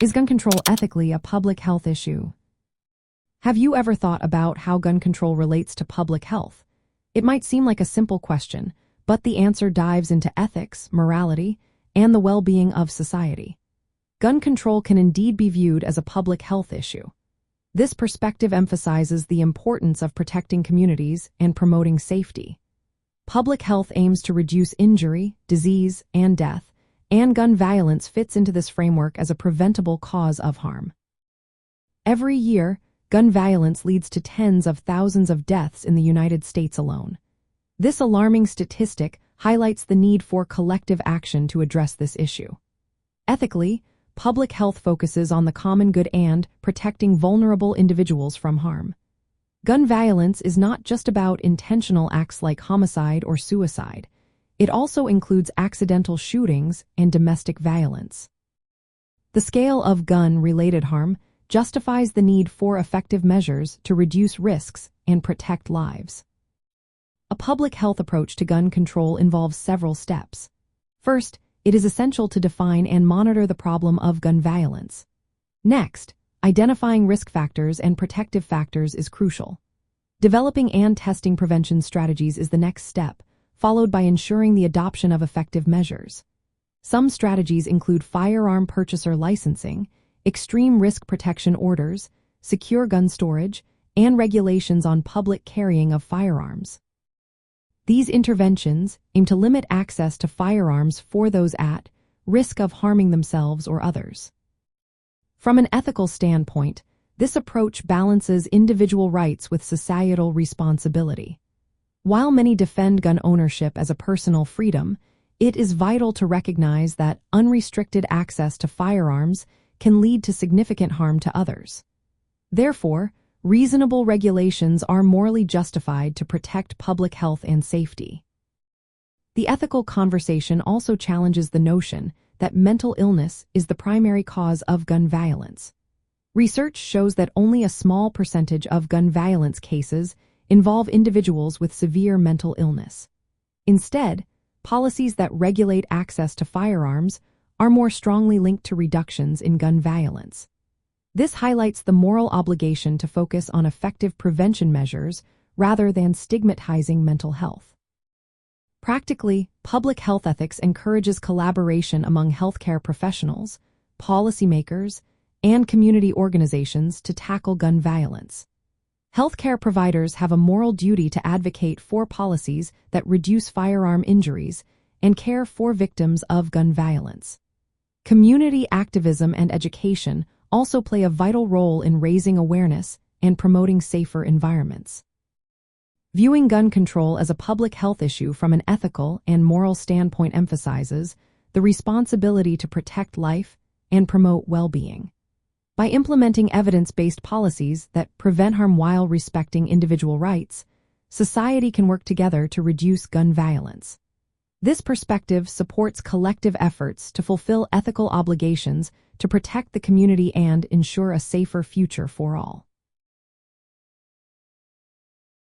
Is gun control ethically a public health issue? Have you ever thought about how gun control relates to public health? It might seem like a simple question, but the answer dives into ethics, morality, and the well-being of society. Gun control can indeed be viewed as a public health issue. This perspective emphasizes the importance of protecting communities and promoting safety. Public health aims to reduce injury, disease, and death, and gun violence fits into this framework as a preventable cause of harm. Every year, gun violence leads to tens of thousands of deaths in the United States alone. This alarming statistic highlights the need for collective action to address this issue. Ethically, public health focuses on the common good and protecting vulnerable individuals from harm. Gun violence is not just about intentional acts like homicide or suicide. It also includes accidental shootings and domestic violence. The scale of gun-related harm justifies the need for effective measures to reduce risks and protect lives. A public health approach to gun control involves several steps. First, it is essential to define and monitor the problem of gun violence. Next, identifying risk factors and protective factors is crucial. Developing and testing prevention strategies is the next step, followed by ensuring the adoption of effective measures. Some strategies include firearm purchaser licensing, extreme risk protection orders, secure gun storage, and regulations on public carrying of firearms. These interventions aim to limit access to firearms for those at risk of harming themselves or others. From an ethical standpoint, this approach balances individual rights with societal responsibility. While many defend gun ownership as a personal freedom, it is vital to recognize that unrestricted access to firearms can lead to significant harm to others. Therefore, reasonable regulations are morally justified to protect public health and safety. The ethical conversation also challenges the notion that mental illness is the primary cause of gun violence. Research shows that only a small percentage of gun violence cases involve individuals with severe mental illness. Instead, policies that regulate access to firearms are more strongly linked to reductions in gun violence. This highlights the moral obligation to focus on effective prevention measures rather than stigmatizing mental health. Practically, public health ethics encourages collaboration among healthcare professionals, policymakers, and community organizations to tackle gun violence. Healthcare providers have a moral duty to advocate for policies that reduce firearm injuries and care for victims of gun violence. Community activism and education also play a vital role in raising awareness and promoting safer environments. Viewing gun control as a public health issue from an ethical and moral standpoint emphasizes the responsibility to protect life and promote well-being. By implementing evidence-based policies that prevent harm while respecting individual rights, society can work together to reduce gun violence. This perspective supports collective efforts to fulfill ethical obligations to protect the community and ensure a safer future for all.